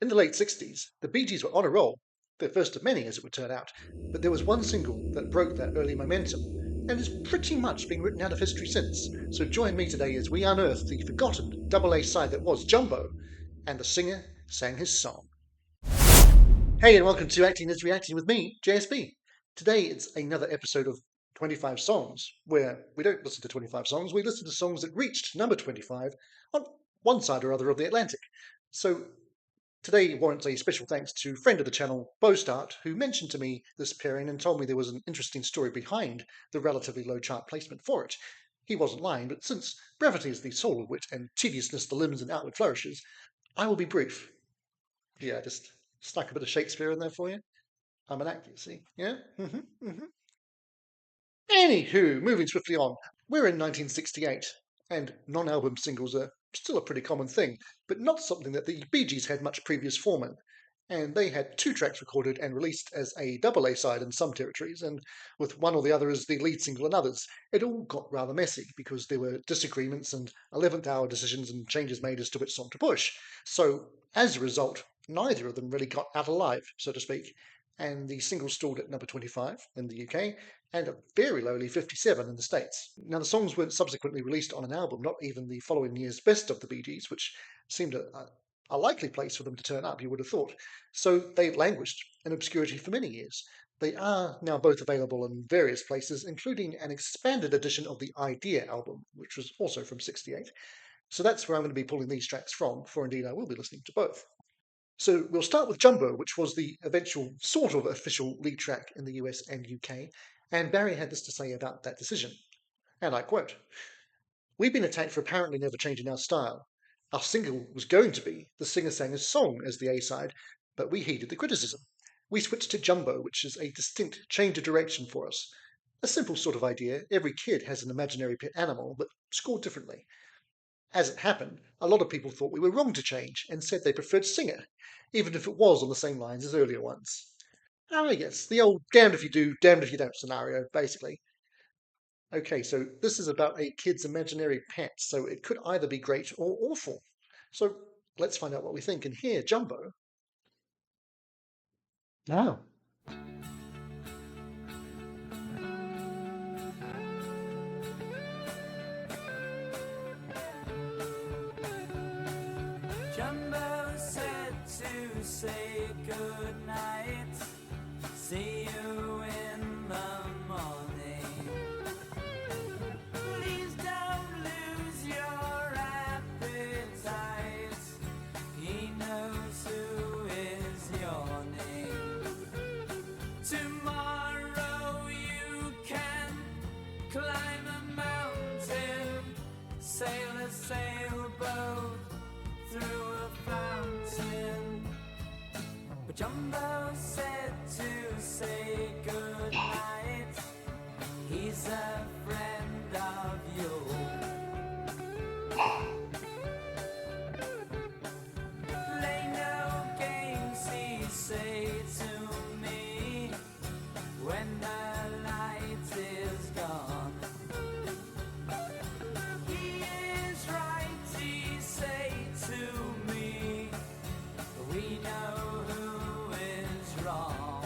In the late 60s, the Bee Gees were on a roll, their first of many as it would turn out, but there was one single that broke that early momentum and has pretty much been written out of history since. So join me today as we unearth the forgotten double A side that was Jumbo, and the singer sang his song. Hey, and welcome to Acting is Reacting with me, JSB. Today it's another episode of 25 Songs, where we don't listen to 25 songs, we listen to songs that reached number 25 on one side or other of the Atlantic. So today warrants a special thanks to friend of the channel, Bostart, who mentioned to me this pairing and told me there was an interesting story behind the relatively low chart placement for it. He wasn't lying, but since brevity is the soul of wit and tediousness the limbs and outward flourishes, I will be brief. Yeah, just stuck a bit of Shakespeare in there for you. I'm an actor, you see. Yeah? Anywho, moving swiftly on. We're in 1968, and non-album singles are still a pretty common thing, but not something that the Bee Gees had much previous form in. And they had 2 tracks recorded and released as a double A side in some territories, and with one or the other as the lead single in others. It all got rather messy because there were disagreements and 11th hour decisions and changes made as to which song to push. So, as a result, neither of them really got out alive, so to speak, and the single stalled at number 25 in the UK and a very lowly 57 in the States. Now, the songs weren't subsequently released on an album, not even the following year's Best of the Bee Gees, which seemed a likely place for them to turn up, you would have thought. So they languished in obscurity for many years. They are now both available in various places, including an expanded edition of the Idea album, which was also from 68. So that's where I'm going to be pulling these tracks from, for indeed I will be listening to both. So we'll start with Jumbo, which was the eventual sort of official lead track in the US and UK, and Barry had this to say about that decision, and I quote, "We've been attacked for apparently never changing our style. Our single was going to be The Singer-Sanger's Song as the A-side, but we heeded the criticism. We switched to Jumbo, which is a distinct change of direction for us. A simple sort of idea, every kid has an imaginary pet animal, but scored differently. As it happened, a lot of people thought we were wrong to change and said they preferred Singer, even if it was on the same lines as earlier ones." Ah, yes, the old damned if you do, damned if you don't scenario, basically. Okay, so this is about a kid's imaginary pet, so it could either be great or awful. So let's find out what we think. And here, Jumbo. Now. Jumbo said to say good night. See you in the morning. Please don't lose your appetite. He knows who is yawning. Tomorrow you can climb a mountain, sail a sailboat through a fountain. But Jumbo said to say good night. He's a friend of yours. Play no games, he say to me, when the light is gone. He is right, he say to me, we know who is wrong.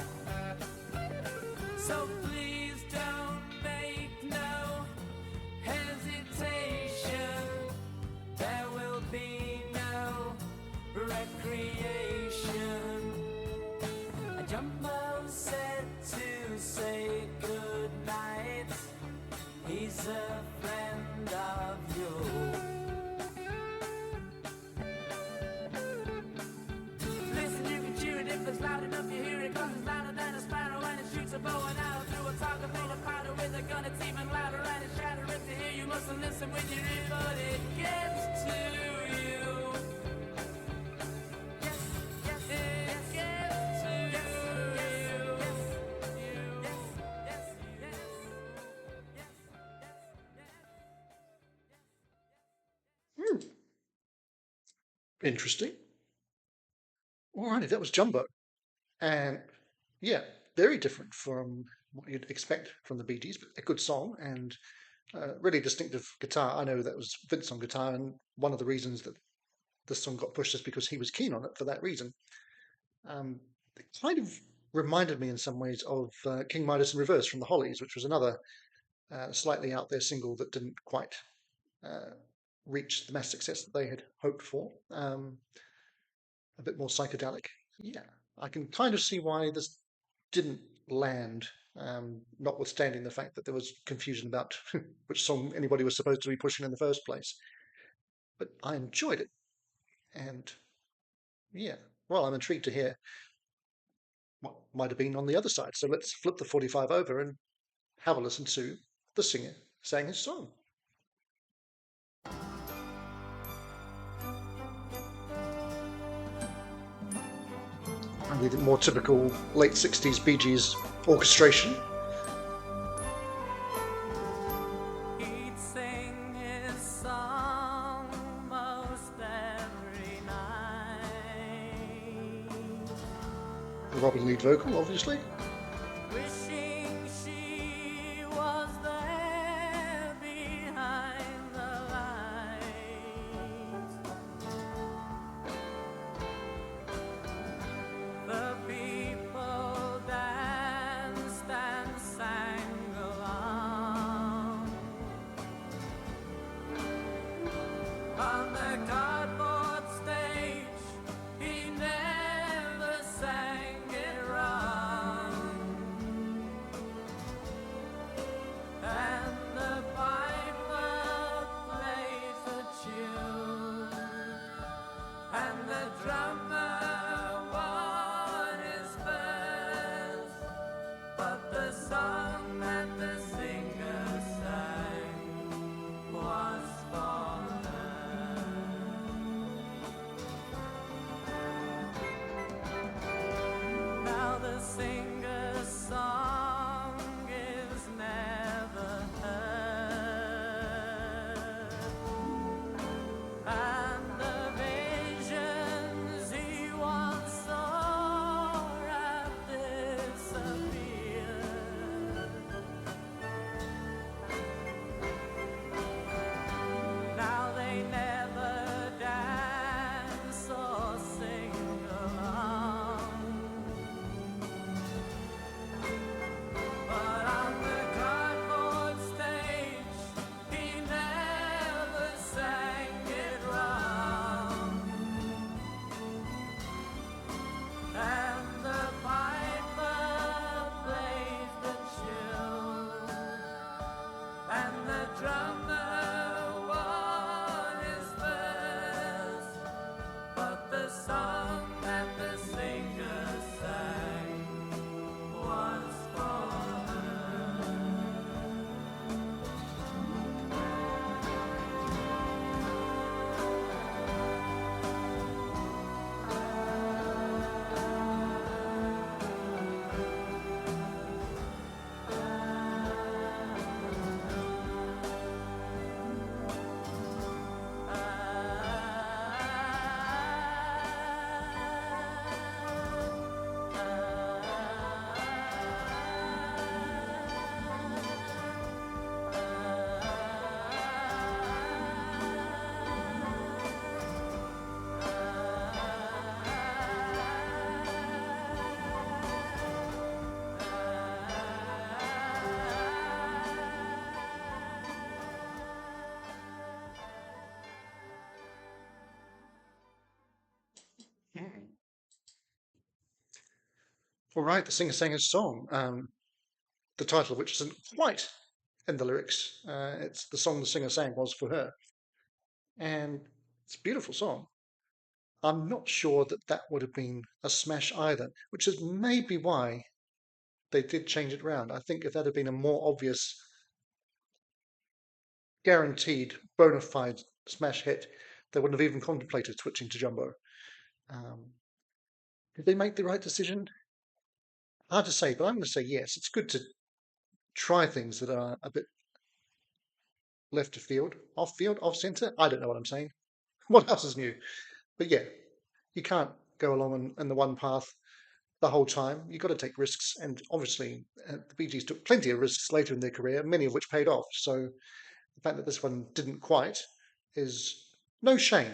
So please don't make no hesitation. There will be no recreation. Jumbo said to say good night. He's a friend of yours. Listen, you can cheer it if it's loud enough. You hear it 'cause it's louder than a sparrow, and it shoots a bow and arrow through a target full of powder with a gun. It's even louder and it's shattering to hear. You mustn't listen with your ears, but it gets to you. Yes, yes, it gets to you. Yes, yes, yes, yes, yes. Interesting. Alrighty, that was Jumbo. And yeah, very different from what you'd expect from the Bee Gees, but a good song and really distinctive guitar. I know that was Vince on guitar, and one of the reasons that the song got pushed just because he was keen on it for that reason. It kind of reminded me in some ways of King Midas in Reverse from the Hollies, which was another slightly out there single that didn't quite uh, reach the mass success that they had hoped for. A bit more psychedelic. Yeah, I can kind of see why this didn't land, notwithstanding the fact that there was confusion about which song anybody was supposed to be pushing in the first place. But I enjoyed it, and yeah, well, I'm intrigued to hear what might have been on the other side. So let's flip the 45 over and have a listen to the singer sang his song. And the more typical late 60s Bee Gees orchestration. He'd sing his song most every night, The Robin lead vocal, obviously. wishing she was there behind the lights. The people danced and sang along on the cardboard stage. He never sang it wrong, and the piper plays a tune, and the drummer won his first. But the song that the singer sang was for her. Now the singer's song is never heard, and the visions he once saw have disappeared. Now they never dance or sing along, but on the cardboard stage he never sang it wrong, and the piper plays the tune, and the drummer won his first. But the song that the singer sang was for her. All right, the singer sang his song, the title of which isn't quite in the lyrics. It's the song the singer sang was for her, and it's a beautiful song. I'm not sure that that would have been a smash either, which is maybe why they did change it round. I think if that had been a more obvious, guaranteed, bona fide smash hit, they wouldn't have even contemplated switching to Jumbo. Did they make the right decision? Hard to say, but I'm going to say yes. It's good to try things that are a bit left of field, off centre. I don't know what I'm saying. What else is new? But yeah, you can't go along in the one path the whole time. You've got to take risks, and obviously the Bee Gees took plenty of risks later in their career, many of which paid off. So the fact that this one didn't quite is no shame.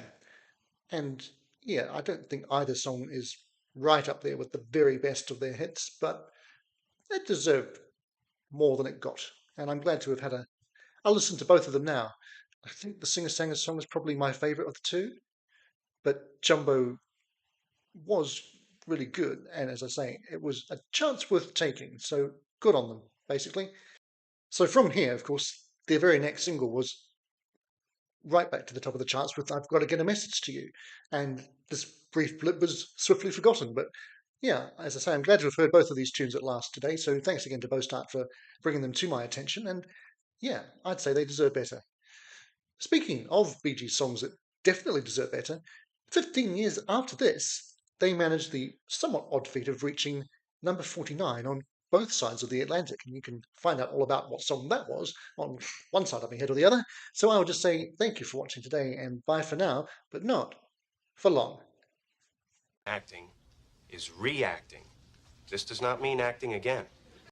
And yeah, I don't think either song is right up there with the very best of their hits, but it deserved more than it got. And I'm glad to have had I'll listen to both of them now. I think the Singer Sanger song is probably my favourite of the two, but Jumbo was really good. And as I say, it was a chance worth taking. So good on them, basically. So from here, of course, their very next single was right back to the top of the charts with I've Got to Get a Message to You. And this brief blip was swiftly forgotten. But yeah, as I say, I'm glad to have heard both of these tunes at last today. So thanks again to Bostart for bringing them to my attention. And yeah, I'd say they deserve better. Speaking of Bee Gees songs that definitely deserve better, 15 years after this, they managed the somewhat odd feat of reaching number 49 on both sides of the Atlantic. And you can find out all about what song that was on one side of my head or the other. So I'll just say thank you for watching today and bye for now, but not for long. Acting is reacting. This does not mean acting again.